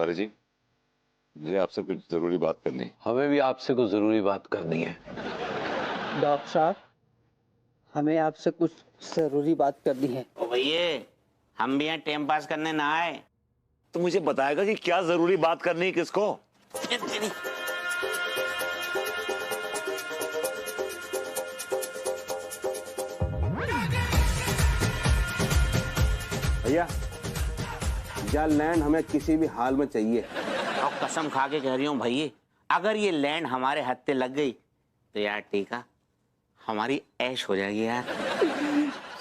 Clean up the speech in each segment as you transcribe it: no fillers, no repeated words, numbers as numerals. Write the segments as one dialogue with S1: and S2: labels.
S1: तिवारी जी, मुझे आपसे कुछ जरूरी बात करनी है।
S2: हमें भी आपसे कुछ जरूरी बात करनी है।
S3: डॉक्टर साहब, हमें आपसे कुछ जरूरी बात करनी है।
S4: ओ भैया, हम भी यहाँ टाइम पास करने ना आए।
S1: तो मुझे बताएगा कि क्या जरूरी बात करनी है किसको?
S5: भैया, यह लैंड हमें किसी भी हाल में चाहिए।
S4: और कसम खा के कह रही हूँ भैया, अगर ये लैंड हमारे हत्थे लग गई तो यार टीका हमारी ऐश हो जाएगी यार।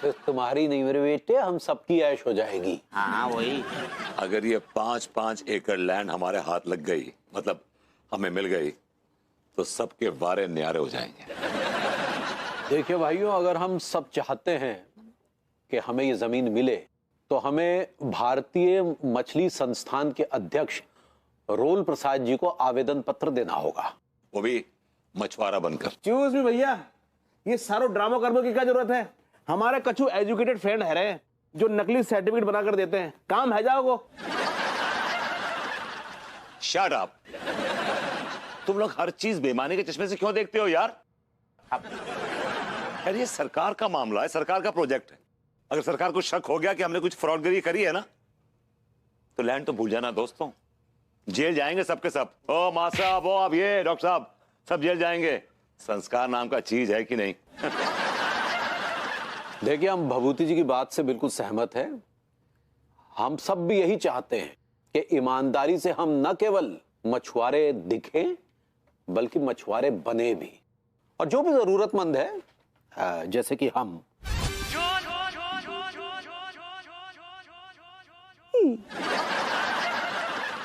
S2: सिर्फ तुम्हारी नहीं मेरे बेटे, हम सबकी ऐश हो जाएगी।
S4: हाँ वही।
S1: अगर ये 5-5 एकड़ लैंड हमारे हाथ लग गई, मतलब हमें मिल गई, तो सबके वारे न्यारे हो जाएंगे।
S2: देखिए भाइयों, अगर हम सब चाहते हैं कि हमें ये जमीन मिले तो हमें भारतीय मछली संस्थान के अध्यक्ष रोल प्रसाद जी को आवेदन पत्र देना होगा,
S1: वो भी मछुआरा बनकर।
S5: एक्सक्यूज मी भैया, ये सारो ड्रामा करने की क्या जरूरत है? हमारे कछु एजुकेटेड फ्रेंड है रहे जो नकली सर्टिफिकेट बनाकर देते हैं, काम है जाओ।
S1: Shut up. तुम लोग हर चीज बेईमानी के चश्मे से क्यों देखते हो यार? यार ये सरकार का मामला है, सरकार का प्रोजेक्ट है। अगर सरकार को शक हो गया कि हमने कुछ फ्रॉडगिरी करी है ना, तो लैंड तो भूल जाना दोस्तों, जेल जाएंगे सबके सब। ओ मां साहब, ओ अब ये डॉक्टर साहब, सब जेल जाएंगे। संस्कार नाम का चीज है कि नहीं?
S2: देखिए, हम भभूति जी की बात से बिल्कुल सहमत हैं। हम सब भी यही चाहते हैं कि ईमानदारी से हम न केवल मछुआरे दिखें बल्कि मछुआरे बने भी, और जो भी जरूरतमंद है जैसे कि हम,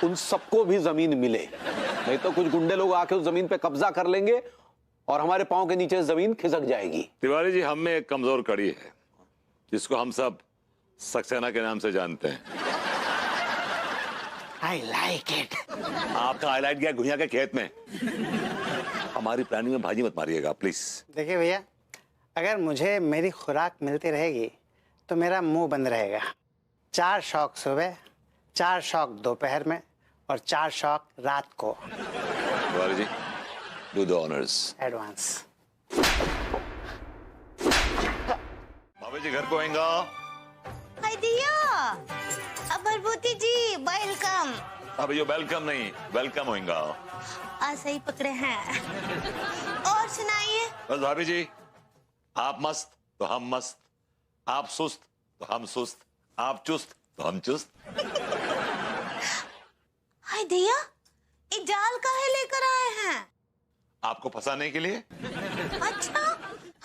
S2: उन सबको भी जमीन मिले। नहीं तो कुछ गुंडे लोग आके उस जमीन पे कब्जा कर लेंगे और हमारे पांव के नीचे जमीन खिसक जाएगी।
S1: तिवारी जी, हम में एक कमजोर कड़ी है जिसको हम सब सक्सेना के नाम से जानते हैं।
S4: I like it।
S1: आपका हाईलाइट गया घुइया के खेत में। हमारी प्लानिंग में भाजी मत मारिएगा प्लीज।
S6: देखिए भैया, अगर मुझे मेरी खुराक मिलती रहेगी तो मेरा मुंह बंद रहेगा। 4 शौक सुबह, 4 शौक दोपहर में और 4 शौक रात को।
S1: Tiwari ji, do the honours.
S6: Advance.
S1: भाभी जी घर को आएगा।
S7: हाय दिया, अबरबोती जी वेलकम।
S1: भाभी जो वेलकम नहीं, वेलकम होएगा।
S7: आज सही पकड़े हैं। और सुनाइए।
S1: बस भाभी जी, आप मस्त तो हम मस्त, आप सुस्त तो हम सुस्त, आप चुस्त तो हम चुस्त।
S7: हाय दिया, ये जाल काहे लेकर आए हैं?
S1: आपको फंसाने के लिए।
S7: अच्छा,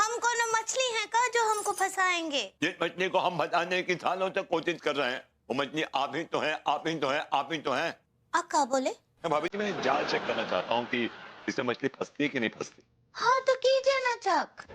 S7: हम कोनो मछली हैं का जो हमको फंसाएंगे?
S1: जिस मछली को हम फंसाने की सालों से कोशिश कर रहे हैं, वो मछली आप ही तो हैं, आप ही तो हैं, आप ही तो हैं।
S7: अक्का बोले?
S1: भाभी जी, मैं जाल चेक करना चाहता हूँ कि इससे मछली फंसती है कि नहीं फंसती।
S7: हाँ तो कीजिए ना चक।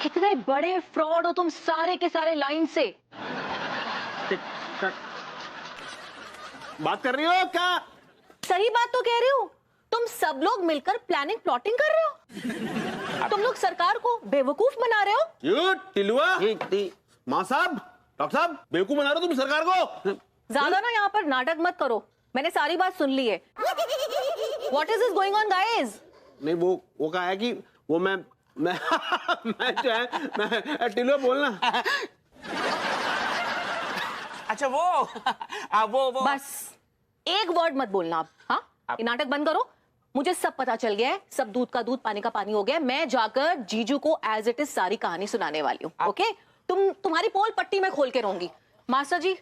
S8: कितने बड़े फ्रॉड हो तुम सारे के सारे लाइन से।
S5: बात कर रही हो क्या?
S8: सही बात तो कह रही हूँ। तुम सब लोग मिलकर प्लानिंग प्लॉटिंग कर रहे हो। तुम लोग सरकार को बेवकूफ बना रहे हो।
S5: यू टिलुआ, मां साहब, डॉक्टर साहब, बेवकूफ बना रहे हो तुम सरकार को।
S8: ज्यादा ना यहाँ पर नाटक मत करो। मैंने सारी बात सुन ली है। What is this going on, guys?
S5: नहीं वो कहा है कि वो मैं मैं जो है मैं टिलो बोलना।
S4: अच्छा वो
S8: बस एक वर्ड मत बोलना आप। हाँ, ये नाटक बंद करो। मुझे सब पता चल गया है, सब दूध का दूध पानी का पानी हो गया है। मैं जाकर जीजू को एज इट इज सारी कहानी सुनाने वाली हूँ। ओके, तुम्हारी पोल पट्टी में खोल के रहूंगी। मास्टर जी,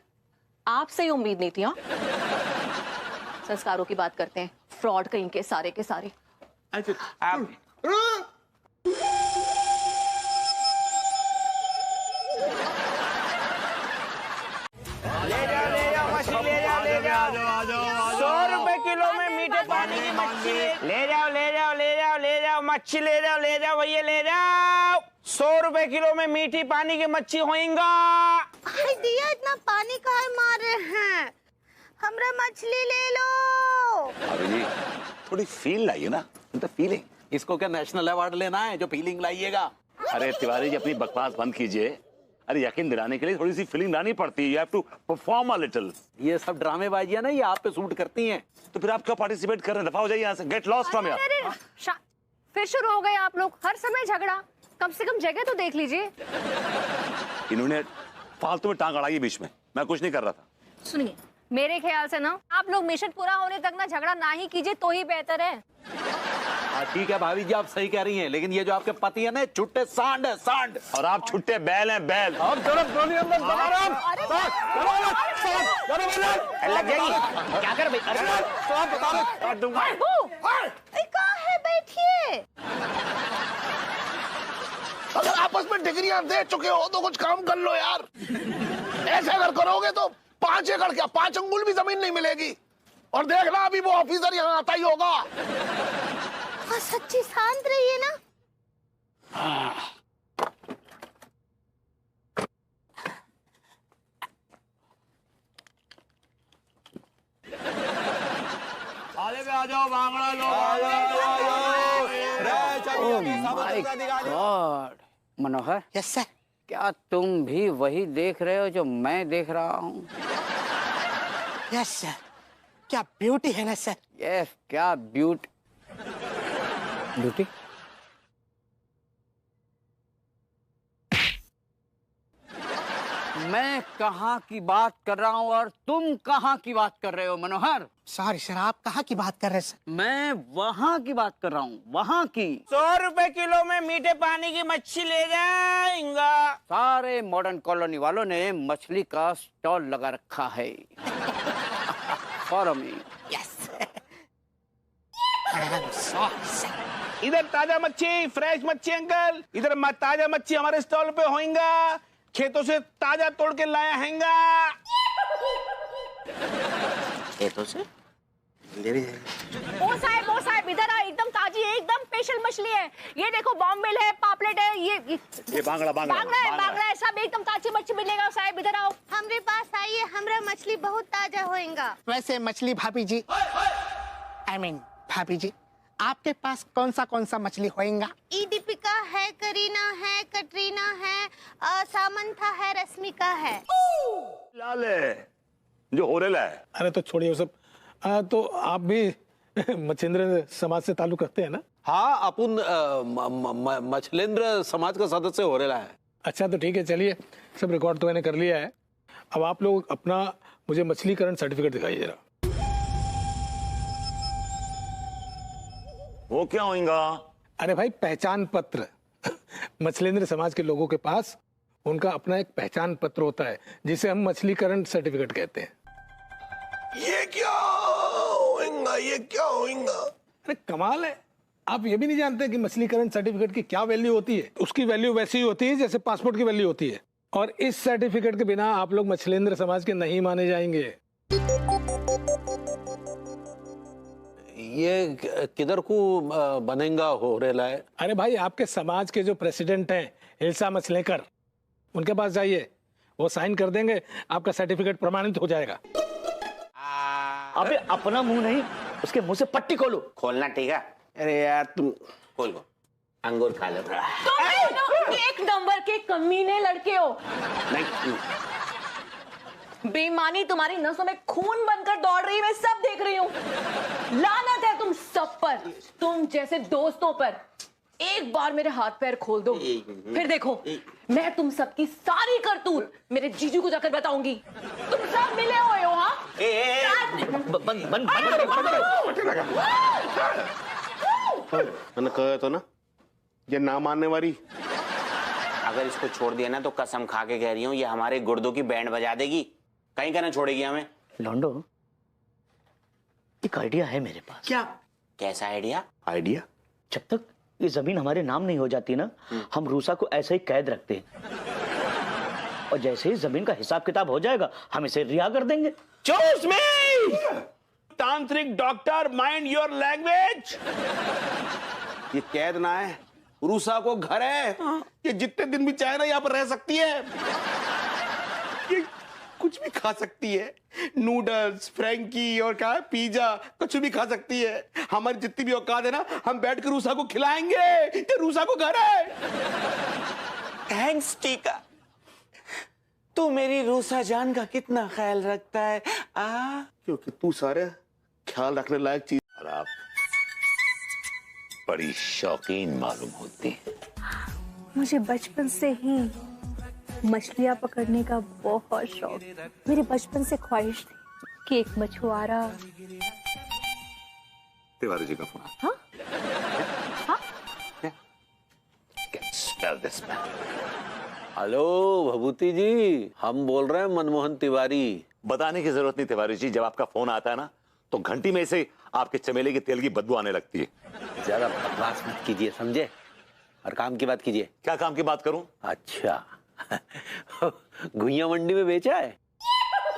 S8: आपसे ही उम्मीद नहीं थी। हाँ, संस्कारों की बात करते हैं, फ्रॉड कहीं के सारे।
S4: आप ले जाओ 100 रुपए किलो में मीठे पानी की मच्छी ले जाओ मच्छी ले जाओ भैया ले जाओ 100 रुपए किलो में मीठी पानी की मच्छी होएगा।
S7: दिया इतना पानी काहे मार रहे हैं, हमरा मछली ले लो।
S1: अभी जी थोड़ी फील लाइए ना, मतलब फीलिंग।
S2: इसको क्या नेशनल अवार्ड लेना है जो फीलिंग लाइएगा?
S1: अरे तिवारी जी अपनी बकवास बंद कीजिए। अरे यकीन दिलाने के लिए थोड़ी सी फीलिंग लानी पड़ती है। You have to perform a little.
S2: ये सब ड्रामेबाजियां ना ये आप पे सूट करती हैं।
S1: तो फिर आप क्यों पार्टिसिपेट कर रहे हैं? दफा हो जाइए यहाँ से, गेट लॉस्ट फ्रॉम हियर।
S8: फिर शुरू हो गए आप लोग, हर समय झगड़ा। कम से कम जगह तो देख लीजिए।
S1: इन्होंने फालतू में टांग अड़ाई बीच में, मैं कुछ नहीं कर रहा था।
S8: सुनिए, मेरे ख्याल से ना आप लोग मिशन पूरा होने तक ना झगड़ा ना ही कीजिए तो ही बेहतर है।
S2: ठीक है भाभी जी, आप सही कह रही हैं, लेकिन ये जो आपके पति है ना छुट्टे सांड है, सांड।
S1: और आप छुट्टे बैल हैं, बैल।
S5: अब जरूरत बोलिए अंदर
S4: लग जाएगी क्या कर भाई?
S7: कहाँ है, बैठिए।
S5: अगर आपस में डिग्रियां दे चुके हो तो कुछ काम कर लो यार। ऐसे अगर करोगे तो 5 एकड़ क्या 5 अंगुल भी जमीन नहीं मिलेगी। और देखना अभी वो ऑफिसर यहाँ आता ही होगा।
S7: हाँ, सच्ची शांत रहिए ना।
S1: आ जाओ बांगड़ा
S3: गॉड, मनोहर।
S6: Yes sir.
S3: क्या तुम भी वही देख रहे हो जो मैं देख रहा हूँ?
S6: Yes sir. क्या ब्यूटी है ना सर।
S3: यस, क्या ब्यूटी। मैं कहाँ की बात कर रहा हूँ और तुम कहाँ की बात कर रहे हो मनोहर?
S6: सॉरी सर, आप कहाँ की बात कर रहे हैं सर?
S3: मैं वहाँ की बात कर रहा हूँ, वहाँ की।
S4: 100 रुपए किलो में मीठे पानी की मच्छी ले जाएंगा।
S3: सारे मॉडर्न कॉलोनी वालों ने मछली का स्टॉल लगा रखा है। Follow me.
S6: यस।
S5: इधर ताजा मच्छी, फ्रेश मच्छी अंकल। इधर ताजा मच्छी हमारे स्टॉल पे होएगा, खेतों से ताजा तोड़ के लाया हैंगा।
S4: खेतों से?
S8: ओ साहब इधर आओ, एकदम ताजी, एकदम स्पेशल मछली है। ये देखो, बॉम्बिल है, पापलेट है, ये बांगड़ा है, सब एकदम ताजी मच्छी मिलेगा। साहब इधर आओ,
S7: हमरे पास आइए, हमरा मछली बहुत ताजा होएगा।
S6: वैसे मछली भाभी जी, I mean भाभी जी, आपके पास कौन सा मछली होएगा?
S7: ई दीपिका है, करीना है, कटरीना है, सामंथा है, रश्मिका है।
S1: लाल है जो होरेला है।
S9: अरे तो छोड़िए वो सब। तो आप भी मच्छिंद्र समाज से ताल्लुक रखते हैं ना?
S2: हाँ, अपुन मछलेंद्र समाज का सदस्य हो रहा है।
S9: अच्छा तो ठीक है, चलिए, सब रिकॉर्ड तो मैंने कर लिया है। अब आप लोग अपना मुझे मछलीकरण सर्टिफिकेट दिखाइए जरा।
S1: वो क्या होएगा?
S9: अरे भाई, पहचान पत्र। मछलेंद्र समाज के लोगों के पास उनका अपना एक पहचान पत्र होता है जिसे हम मछलीकरण सर्टिफिकेट कहते हैं।
S5: ये क्या होएगा?
S9: अरे कमाल है, आप ये भी नहीं जानते कि मछलीकरण सर्टिफिकेट की क्या वैल्यू होती है? उसकी वैल्यू वैसी ही होती है जैसे पासपोर्ट की वैल्यू होती है। और इस सर्टिफिकेट के बिना आप लोग मछलेंद्र समाज के नहीं माने जाएंगे।
S2: ये किधर को बनेगा हो रहा है?
S9: अरे भाई, आपके समाज के जो प्रेसिडेंट हैं हिलसा मछलेकर, उनके पास जाइए, वो साइन कर देंगे, आपका सर्टिफिकेट प्रमाणित हो जाएगा।
S4: अबे अपना मुंह नहीं, उसके मुंह से पट्टी खोलो। खोलना ठीक है?
S5: अरे यार तुम
S4: खोल को अंगूर खा लो थोड़ा।
S8: एक नंबर के कमीने लड़के हो। बेईमानी तुम्हारी नसों में खून बनकर दौड़ रही है, मैं सब देख रही हूँ। लानत है तुम सब पर, तुम जैसे दोस्तों पर। एक बार मेरे हाथ पैर खोल दो, फिर देखो मैं तुम सबकी सारी करतूत मेरे जीजू को जाकर बताऊंगी। तुम सब मिले हुए हो। हाँ,
S10: मैंने कहा तो ना, ये ना मानने वाली।
S4: अगर इसको छोड़ दिया ना तो कसम खा के कह रही हूँ ये हमारे गुर्दों की बैंड बजा देगी, कहीं का ना छोड़ेगी हमें।
S3: लॉन्डो, एक आइडिया है मेरे पास।
S10: क्या?
S4: कैसा आइडिया?
S10: आइडिया?
S3: जब तक ये जमीन हमारे नाम नहीं हो जाती ना, हम रूसा को ऐसे ही कैद रखते हैं, और जैसे ही जमीन का हिसाब किताब हो जाएगा हम इसे रिहा कर देंगे।
S10: चूज मी तांत्रिक डॉक्टर, माइंड योर लैंग्वेज। ये कैद ना है, रूसा को घर है। ये जितने दिन भी चाहे ना यहाँ पर रह सकती है। ये कुछ भी खा सकती है, नूडल्स, फ्रैंकी और क्या पिज्जा, कुछ भी खा सकती है। हमारी जितनी भी औकात है ना, हम बैठ कर रूसा को खिलाएंगे। ये रूसा को घर है।
S4: थैंक्स टीका, तू मेरी रूसा जान का कितना ख्याल रखता है।
S10: क्योंकि तू सारे ख्याल रखने लायक चीज।
S1: और आप बड़ी शौकीन मालूम होती है।
S7: मुझे बचपन से ही मछलियाँ पकड़ने का बहुत शौक। मेरे बचपन से ख्वाहिश थी कि एक मछुआरा।
S1: तिवारी जी का फोन।
S7: हाँ? हाँ?
S1: Smell this man.
S2: हेलो भभूति जी, हम बोल रहे हैं मनमोहन तिवारी।
S1: बताने की जरूरत नहीं तिवारी जी, जब आपका फोन आता है ना तो घंटी में से आपके चमेली के तेल की बदबू आने लगती है।
S2: ज्यादा बकवास मत कीजिए, समझे, और काम की बात कीजिए।
S1: क्या काम की बात करूं?
S2: अच्छा घुइयां मंडी में बेचा है?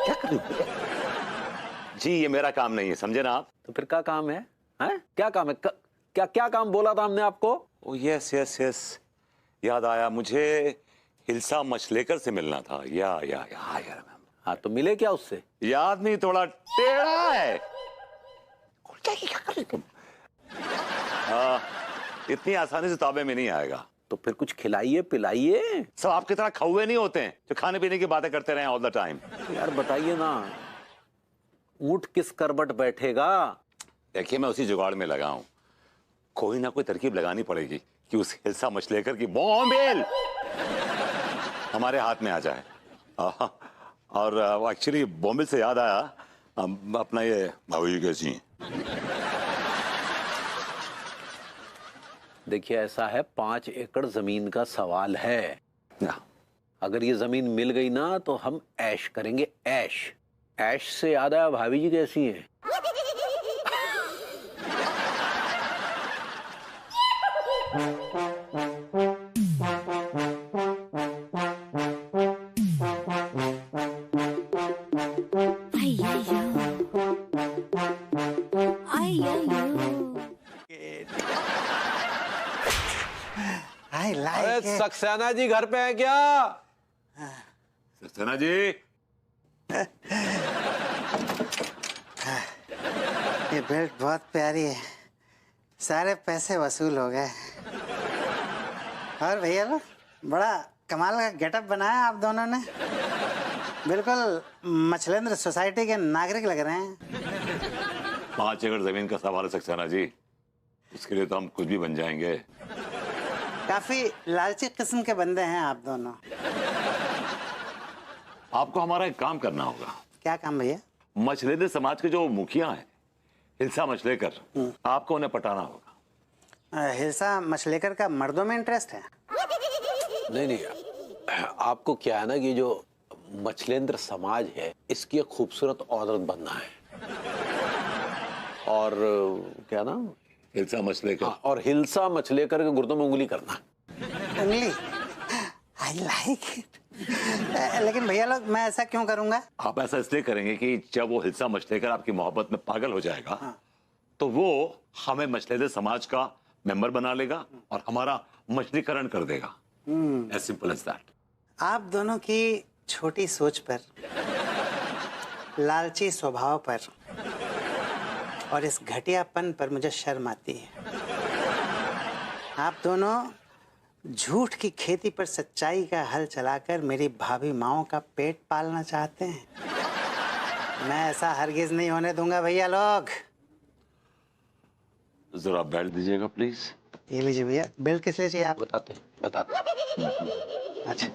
S1: क्या करूं? जी ये मेरा काम नहीं है, समझे ना आप।
S2: तो फिर क्या काम है? हैं? क्या काम है? क्या क्या काम बोला था हमने आपको?
S1: ओ यस यस यस, याद आया मुझे। हिल्सा मछलेकर से मिलना था। या
S2: हाँ, तो मिले क्या उससे?
S1: याद नहीं, थोड़ा टेढ़ा है। क्या कर रहे तुम? इतनी आसानी से ताबे में नहीं आएगा।
S2: तो फिर कुछ खिलाइए पिलाइए।
S1: सब आपकी तरह खौए नहीं होते हैं जो खाने पीने की बातें करते रहे ऑल द टाइम।
S2: यार बताइए ना, ऊंट किस करबट बैठेगा?
S1: देखिए मैं उसी जुगाड़ में लगा हूं, कोई ना कोई तरकीब लगानी पड़ेगी कि उस हिल्सा मछलेकर की बॉम्बेल हमारे हाथ में आ जाए। और एक्चुअली बॉम्बेल से याद आया, अपना ये भाभी जी कैसी हैं?
S2: देखिए ऐसा है, 5 एकड़ जमीन का सवाल है। अगर ये जमीन मिल गई ना तो हम ऐश करेंगे, ऐश। ऐश से याद आया, भाभी जी कैसी हैं? अरे सक्सेना जी घर पे है क्या?
S1: सक्सेना जी,
S6: ये बेल्ट बहुत प्यारी है, सारे पैसे वसूल हो गए। और भैया लोग, बड़ा कमाल का गेटअप बनाया आप दोनों ने, बिल्कुल मछलेंद्र सोसाइटी के नागरिक लग रहे हैं।
S1: 5 एकड़ जमीन का सवाल है सक्सेना जी, उसके लिए तो हम कुछ भी बन जाएंगे।
S6: काफी लालची किस्म के बंदे हैं आप दोनों।
S1: आपको हमारा एक काम करना होगा।
S6: क्या काम भैया?
S1: मछलेंद्र समाज के जो मुखिया हैं हिल्सा मछलेकर, आपको उन्हें पटाना होगा।
S6: हिल्सा मछलेकर का मर्दों में इंटरेस्ट है?
S2: नहीं, आपको क्या है ना कि जो मछलेंद्र समाज है इसकी एक खूबसूरत औरत बनना है। और क्या नाम?
S1: हिल्सा मछलेकर।
S2: और हिल्सा मछलेकर के गुर्दों में उंगली करना।
S6: उंगली? I like it. लेकिन भैया लोग, मैं ऐसा क्यों करूंगा?
S1: आप ऐसा इसलिए करेंगे कि जब वो हिल्सा मछलेकर आपकी मोहब्बत में पागल हो जाएगा, तो वो हमें मछलेंद्र समाज का मेंबर बना लेगा और हमारा मछलीकरण कर देगा। As simple as that.
S6: आप दोनों की छोटी सोच पर, लालची स्वभाव पर और इस घटियापन पर मुझे शर्म आती है। आप दोनों झूठ की खेती पर सच्चाई का हल चलाकर मेरी भाभी माओं का पेट पालना चाहते हैं। मैं ऐसा हरगिज नहीं होने दूंगा भैया लोग।
S1: जरा बेल्ट दीजिएगा प्लीज।
S6: ये लीजिए भैया, बेल्ट किस लिए चाहिए आप?
S2: बताते
S6: अच्छा,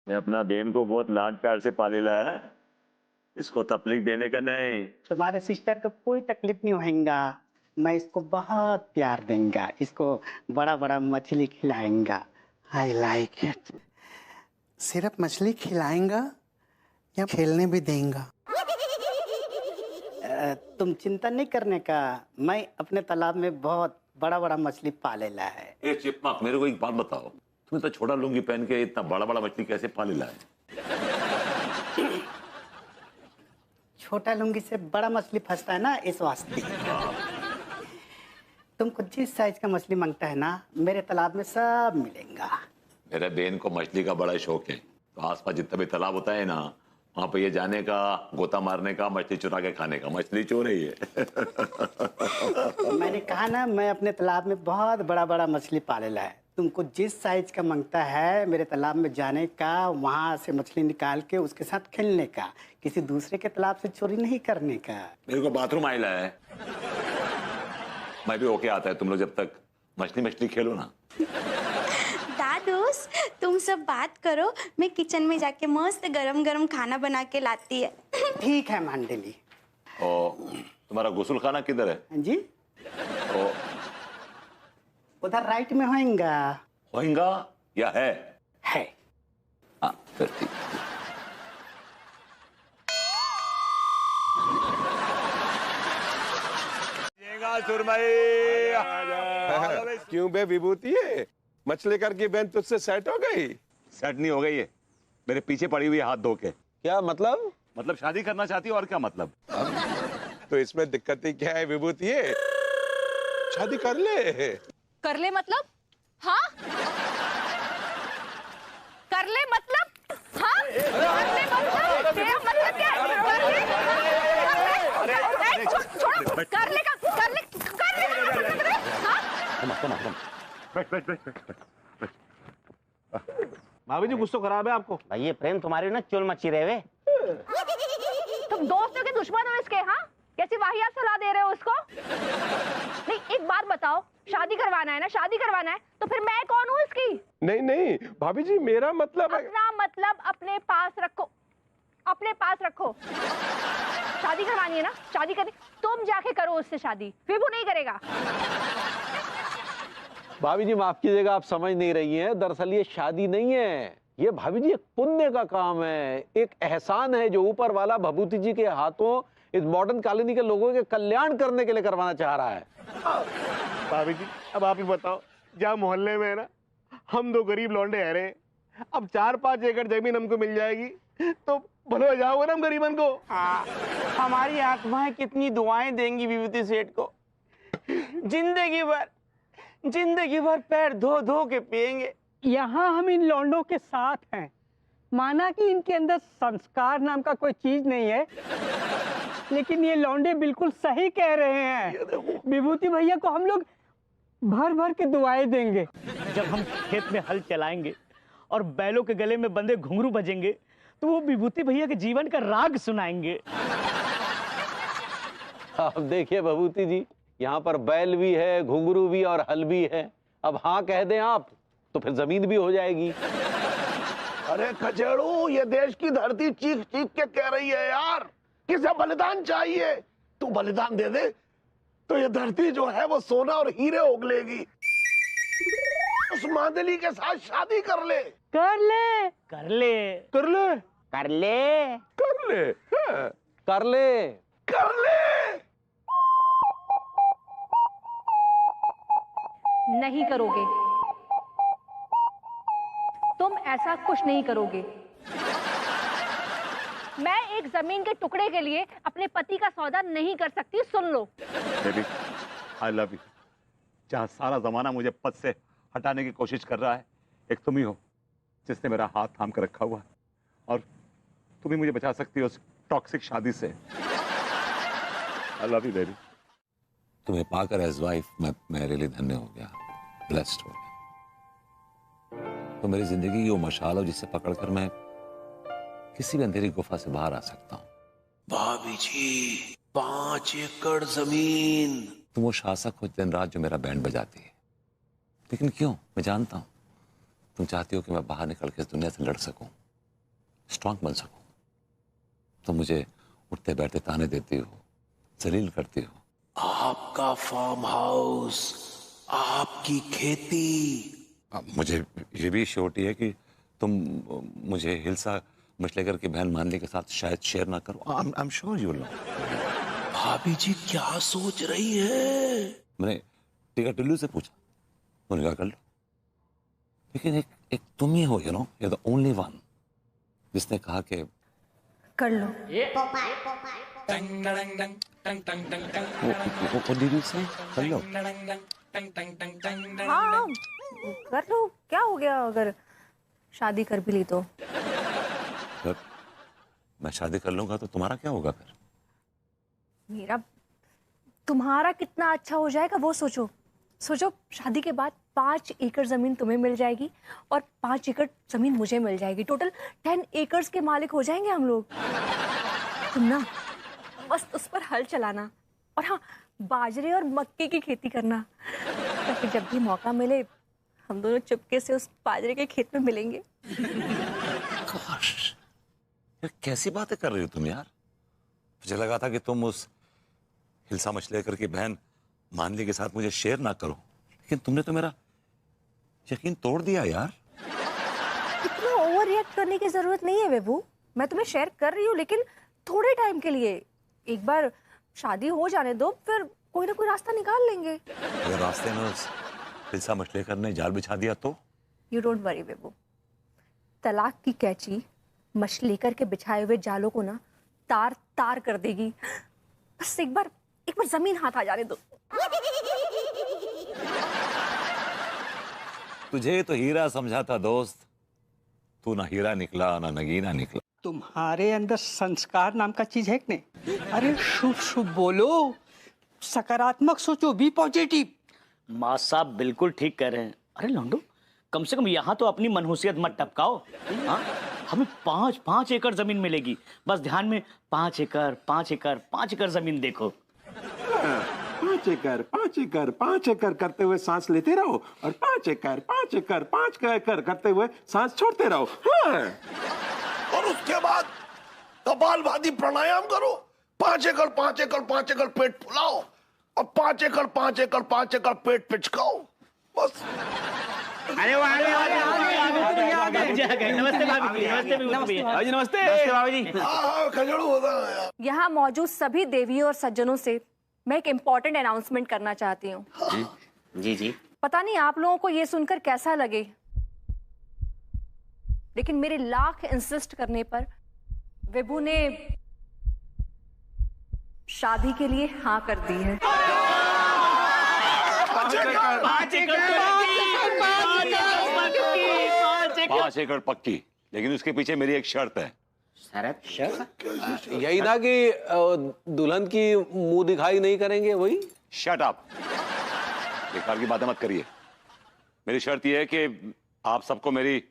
S1: मैं अपना बेन को बहुत लाड प्यार से पालेला है, इसको तकलीफ देने का नहीं।
S6: तुम्हारे सिस्टर को कोई तकलीफ नहीं होगा। मैं इसको बहुत प्यार देंगे, इसको बड़ा बड़ा मछली खिलाएंगा। I like it. सिर्फ मछली खिलाएंगा या खेलने भी देंगे? तुम चिंता नहीं करने का, मैं अपने तालाब में बहुत बड़ा बड़ा मछली पालेला है।
S1: ए चिपमाक, मेरे को एक बात बताओ, तुम्हें तो छोटा लुंगी पहन के इतना बड़ा बड़ा मछली कैसे पालेला है?
S6: छोटा लुंगी से बड़ा मछली फंसता है ना, इस वास्ते। तुमको जिस साइज का मछली मांगता है ना, मेरे तालाब में सब मिलेगा।
S1: मेरे बेन को मछली का बड़ा शौक है, तो आसपास जितना भी तालाब होता है ना, वहां पे ये जाने का, गोता मारने का, मछली चुरा के खाने का। मछली चोर है ये।
S6: मैंने कहा ना, मैं अपने तालाब में बहुत बड़ा बड़ा मछली पालेला है। तुमको जिस साइज का मांगता है, मेरे तालाब में जाने का, वहां से मछली निकाल के उसके साथ खेलने का, किसी दूसरे के तालाब से चोरी नहीं करने का।
S1: मेरे को बाथरूम आइला है, मैं भी ओके आता है, तुम लोग जब तक मछली मछली खेलो ना।
S11: दादूस, तुम सब बात करो, मैं किचन में जाके मस्त गरम गरम खाना बना के लाती है।
S6: ठीक है मंडली।
S1: और तुम्हारा गुस्ल खाना किधर है?
S6: जी,
S1: ओ,
S6: उधर राइट में होएगा।
S1: होएगा या है?
S6: है।
S1: हाँ, फिर ठीक।
S10: क्यों बे विभूति है, मछली कर की बहन तुझसे सेट हो गई?
S1: सेट नहीं हो गई है, मेरे पीछे पड़ी हुई है हाथ धो के।
S2: क्या मतलब?
S1: मतलब शादी करना चाहती है, और क्या मतलब?
S10: तो इसमें दिक्कत ही क्या है विभूति है? शादी कर ले।
S8: कर ले मतलब? हाँ, कर ले मतलब? हाँ, कर ले मतलब? तेरा मतलब क्या है? कर ले, छोड़, कर ले,
S10: भाभी जी गुस्सा खराब है आपको?
S4: भाई ये प्रेम तुम्हारी ना चुल मची रहे वे।
S8: तुम दोस्तों के दुश्मन हो इसके? हाँ, कैसी वाहियात सलाह दे रहे हो उसको? नहीं, एक बात बताओ, शादी करवाना है ना, शादी करवाना है, तो फिर मैं कौन हूँ इसकी?
S10: नहीं नहीं भाभी जी, मेरा मतलब है।
S8: अपना मतलब अपने पास रखो, अपने पास रखो। शादी करवानी है ना, शादी करनी, तुम जाके करो उससे शादी, विभू नहीं करेगा।
S2: भाभी जी माफ कीजिएगा, आप समझ नहीं रही हैं। दरअसल ये शादी नहीं है, ये भाभी जी एक पुण्य का काम है, एक एहसान है जो ऊपर वाला भभूति जी के हाथों इस मॉडर्न कॉलोनी के लोगों के कल्याण करने के लिए करवाना चाह रहा है।
S10: भाभी जी अब आप ही बताओ, जहाँ मोहल्ले में है ना, हम दो गरीब लौंडे है रहे, अब 4-5 एकड़ जमीन हमको मिल जाएगी तो भलो जाओगे ना हम गरीबन को।
S4: हमारी आत्माएं कितनी दुआएं देंगी विभूति सेठ को। जिंदगी भर पैर धो धो के पिएंगे।
S12: यहाँ हम इन लौंडों के साथ हैं, माना कि इनके अंदर संस्कार नाम का कोई चीज नहीं है, लेकिन ये लौंडे बिल्कुल सही कह रहे हैं। विभूति भैया को हम लोग भर भर के दुआएं देंगे।
S3: जब हम खेत में हल चलाएंगे और बैलों के गले में बंधे घुंघरू बजेंगे, तो वो विभूति भैया के जीवन का राग सुनाएंगे।
S2: अब देखिए भभूति जी, यहाँ पर बैल भी है, घुंघरू भी और हल भी है। अब हाँ कह दें आप तो फिर जमीन भी हो जाएगी।
S5: अरे खचेड़ू, ये देश की धरती चीख चीख के कह रही है यार, किसे बलिदान चाहिए। तू बलिदान दे दे तो ये धरती जो है वो सोना और हीरे उगलेगी। उस मांदली के साथ शादी कर ले।
S12: कर ले
S3: कर ले
S4: कर ले
S2: कर ले।
S5: कर ले।
S8: नहीं करोगे, तुम ऐसा कुछ नहीं करोगे। मैं एक जमीन के टुकड़े के लिए अपने पति का सौदा नहीं कर सकती, सुन लो।
S1: Baby I love you. जहाँ सारा जमाना मुझे पद से हटाने की कोशिश कर रहा है, एक तुम ही हो जिसने मेरा हाथ थाम कर रखा हुआ है, और तुम ही मुझे बचा सकती हो उस टॉक्सिक शादी से। आई लव यू बेबी।
S13: तुम्हें पाकर एज वाइफ मैं रियली धन्य हो गया, ब्लेस्ड हो गया। तो मेरी जिंदगी की वो मशाल हो जिससे पकड़कर मैं किसी भी अंधेरी गुफा से बाहर आ सकता हूँ।
S2: भाभी जी 5 एकड़ जमीन।
S13: तुम वो शासक हो दिन रात जो मेरा बैंड बजाती है, लेकिन क्यों? मैं जानता हूं तुम चाहती हो कि मैं बाहर निकल के इस दुनिया से लड़ सकूं, स्ट्रांग बन सकूं। तुम मुझे उठते बैठते ताने देती हो, जलील करती हो।
S2: आपका फार्म हाउस, आपकी खेती।
S13: मुझे ये भी श्योरिटी है कि तुम मुझे हिल्सा मछलेकर की बहन मानली के साथ शायद शेयर ना करो। I am sure you will not.
S2: भाभी जी क्या सोच रही है?
S13: मैंने टिका टुल्लू से पूछा, उन्होंने कहा कर लो, लेकिन एक तुम ही हो, you know, you are the only one जिसने कहा कि
S7: कर लो।
S13: वो दीदी से कर लो।
S7: हाँ कर लो, क्या हो गया अगर शादी कर भी ली तो?
S13: अगर मैं शादी कर लूंगा तो तुम्हारा क्या होगा फिर?
S7: मेरा तुम्हारा कितना अच्छा हो जाएगा वो सोचो। सोचो शादी के बाद 5 एकड़ जमीन तुम्हें मिल जाएगी और 5 एकड़ जमीन मुझे मिल जाएगी। टोटल 10 एकर्स के मालिक हो जाएंगे हम लोग। तुम ना बस उस पर हल चलाना और हाँ बाजरे और मक्के की खेती करना, ताकि जब भी मौका मिले हम दोनों चुपके से उस बाजरे के खेत में मिलेंगे।
S13: काश, यार कैसी बातें कर रही हो तुम यार। मुझे लगा था कि तुम उस हिल्सा मछलेकर की बहन मानली के साथ मुझे शेयर ना करो, लेकिन तुमने तो मेरा यकीन तोड़ दिया यार।
S7: इतना ओवर रिएक्ट करने की जरूरत नहीं है बेबू। मैं तुम्हें शेयर कर रही हूँ लेकिन थोड़े टाइम के लिए। एक बार शादी हो जाने दो, फिर कोई ना कोई रास्ता निकाल लेंगे।
S13: अगर रास्ते में उस हिल्सा मछलेकर ने जाल बिछा दिया तो?
S7: यू डोंट वरी बेबू, तलाक की कैची मछलेकर के बिछाए हुए जालों को ना तार तार कर देगी। बस एक बार जमीन हाथ आ जाने दो।
S13: तुझे तो हीरा समझा था दोस्त, तू ना हीरा निकला ना नगीना निकला।
S12: तुम्हारे अंदर संस्कार नाम का चीज है कि नहीं? अरे शुभ शुभ बोलो, सकारात्मक सोचो, बी पॉजिटिव।
S3: माँ साहब बिल्कुल ठीक कह रहे हैं। अरे लौंडो, कम से कम यहाँ तो अपनी मनहूसियत मत टपकाओ। हाँ, हमें 5 एकड़ जमीन मिलेगी। बस ध्यान में 5 एकड़ 5 एकड़ 5 एकड़ जमीन देखो।
S14: 5 एकड़ 5 एकड़ 5 एकड़ करते हुए सांस लेते रहो और 5 एकड़ 5 एकड़ 5 एकड़ करते हुए सांस छोड़ते रहो। हाँ।
S5: और उसके बाद कपालभाति प्राणायाम करो। 5 एकड़ 5 एकड़ 5 एकड़ पेट फुलाओ और 5 एकड़ 5 एकड़ 5 एकड़ पेट पिचकाओ। बस।
S4: अरे
S3: नमस्ते भाभी।
S4: नमस्ते नमस्ते बाबू जी।
S5: खजड़ू होता है यार।
S7: यहाँ मौजूद सभी देवियों और सज्जनों से मैं एक इम्पोर्टेंट अनाउंसमेंट करना चाहती हूँ।
S3: जी।
S7: पता नहीं आप लोगों को ये सुनकर कैसा लगे, लेकिन मेरे लाख इंसिस्ट करने पर विभू ने शादी के लिए हाँ कर दी है।
S1: 5 एकड़ पक्की, लेकिन उसके पीछे मेरी एक शर्त है।
S2: यही ना कि दुल्हन की मुंह दिखाई नहीं करेंगे, वही।
S1: शट अप, बेकार की बातें मत करिए। मेरी शर्त यह है कि आप सबको मेरी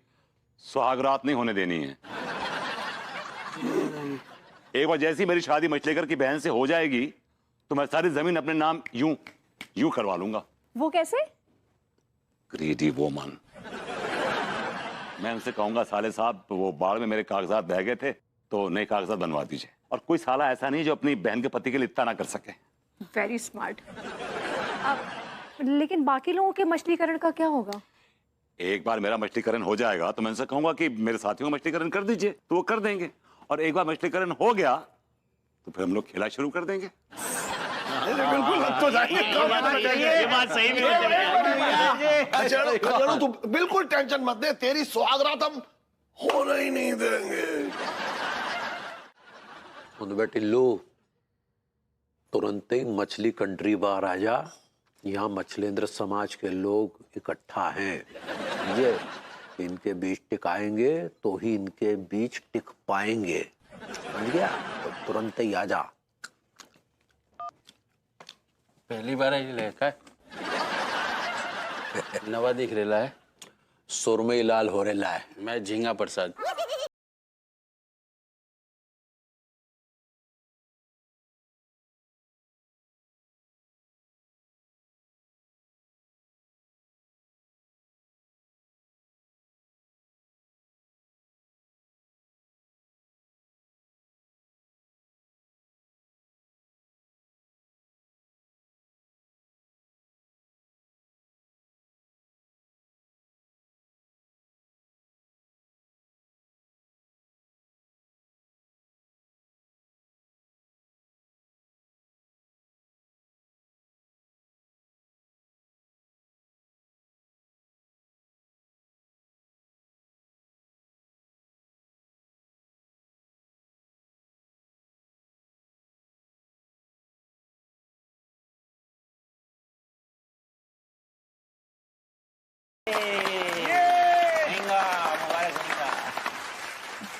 S1: सुहागरात नहीं होने देनी है। एक बार जैसी मेरी शादी मछलेकर की बहन से हो जाएगी तो मैं सारी जमीन अपने नाम यूं करवा लूंगा।
S7: वो कैसे?
S1: Greedy woman. मैं उनसे कहूंगा साले साहब वो बाढ़ में मेरे कागजात बह गए थे तो नए कागजात बनवा दीजिए। और कोई साला ऐसा नहीं जो अपनी बहन के पति के लिए इतना ना कर सके।
S7: Very smart. लेकिन बाकी लोगों के मछलीकरण का क्या होगा?
S1: एक बार मेरा मछलीकरण हो जाएगा तो मैं उनसे कहूंगा कि मेरे साथियों का मछलीकरण कर दीजिए, तो वो कर देंगे। और एक बार मछलीकरण हो गया तो फिर हम लोग खेला शुरू कर देंगे।
S5: बिल्कुल अब तो जाएंगे।
S3: ये बात सही भी है।
S5: खजड़ू तू बिल्कुल टेंशन मत दे, तेरी सुहागरात हम होने ही नहीं देंगे।
S2: उन बेटी लो, तुरंत ही मछली कंट्री बाहर आ जा। यहाँ मछलेंद्र समाज के लोग इकट्ठा हैं, समझे? इनके बीच टिकाएंगे तो ही इनके बीच टिक पाएंगे, समझ गया? तो तुरंत ही आ जा।
S15: पहली बार है का नवा दिख रहा है,
S2: सुरमई लाल हो रहा है।
S15: मैं झींगा प्रसाद।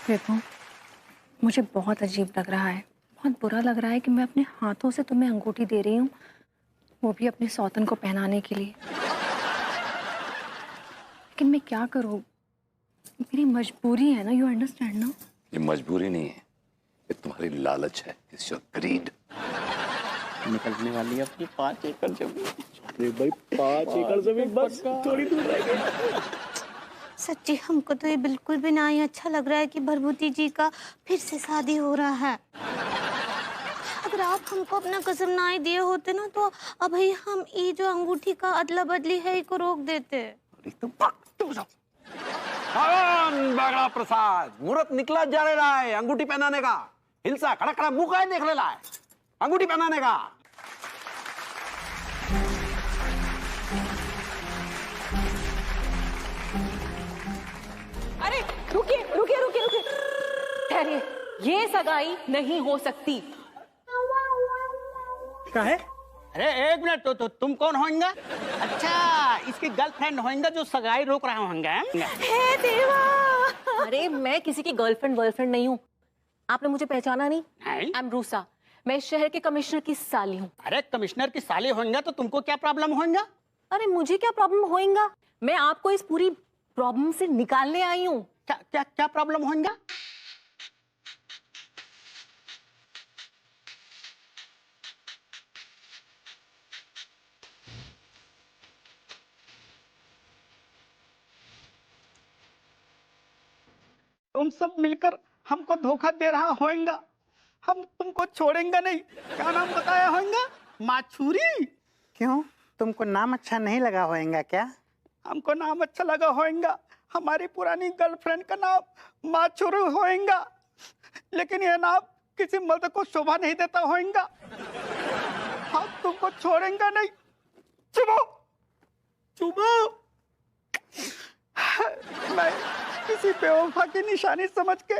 S7: देखो, मुझे बहुत अजीब लग रहा है, बहुत बुरा लग रहा है कि मैं अपने हाथों से तुम्हें अंगूठी दे रही हूँ, वो भी अपने सौतन को पहनाने के लिए। लेकिन मैं क्या करूँ, मेरी मजबूरी है ना, यू अंडरस्टैंड ना?
S1: ये मजबूरी नहीं है, ये तुम्हारी लालच है। It's your greed.
S3: निकलने वाली है अपनी 5 एकड़ जमीन।
S2: अरे भाई 5 एकड़ जमीन बस थोड़ी दूर रह गई।
S11: सच्ची हमको तो ये बिल्कुल भी ना ही अच्छा लग रहा है कि भरभूति जी का फिर से शादी हो रहा है। अगर आप हमको अपना कसम ना ही दिए होते ना तो अभी हम ये जो अंगूठी का अदला बदली है इसको रोक देते।
S2: बगड़ा प्रसाद, मुहूर्त निकला जा रहा है अंगूठी पहनाने का। हिलसा खड़ा खड़ा मुंह का देख रहा है अंगूठी पहनाने का।
S8: अरे रुकिए रुकिए रुकिए रुकिए, ठहरिए, ये सगाई नहीं हो सकती।
S12: क्या है?
S4: अरे एक मिनट, तो तुम कौन होंगे? अच्छा, इसकी गर्लफ्रेंड होंगे जो सगाई रोक रहा होंगे।
S8: हे देवा! अरे मैं किसी की गर्लफ्रेंड वर्लफ्रेंड नहीं हूँ, आपने मुझे पहचाना नहीं? आई एम रूसा, मैं इस शहर के कमिश्नर की साली हूँ।
S4: अरे कमिश्नर की साली होंगे तो तुमको क्या प्रॉब्लम होगा?
S8: अरे मुझे क्या प्रॉब्लम होगा, मैं आपको इस पूरी प्रॉब्लम से निकालने आई हूँ।
S4: क्या क्या क्या प्रॉब्लम होगा? तुम सब मिलकर हमको धोखा दे रहा होगा, हम तुमको छोड़ेंगे नहीं। क्या नाम बताया होगा? माछूरी।
S6: क्यों, तुमको नाम अच्छा नहीं लगा होगा क्या?
S4: हमको नाम अच्छा लगा होगा, हमारी पुरानी गर्लफ्रेंड का नाम माछूरी होगा, लेकिन यह नाम किसी मर्द को शोभा नहीं देता होगा। हम तुमको छोड़ेंगे नहीं। चुपो चुपो। मैं किसी बेवफा की निशानी समझ के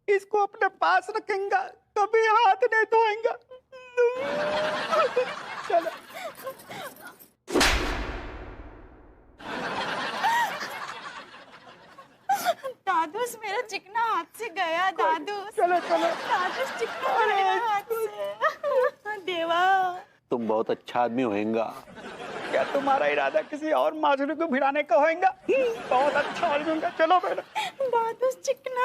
S4: इसको अपने पास रखेंगे, कभी हाथ नहीं धोएंगे। चलो
S11: दादूस, मेरा चिकना हाथ से गया दादूस।
S4: चलो चलो
S11: दादूस, चिकना गया हाथ से। देवा,
S2: तुम बहुत अच्छा आदमी होएगा।
S4: क्या तुम्हारा इरादा किसी और माजूरी को भिड़ाने का होगा? बहुत अच्छा आदमी होगा। चलो बेटा।
S11: दादूस, चिकना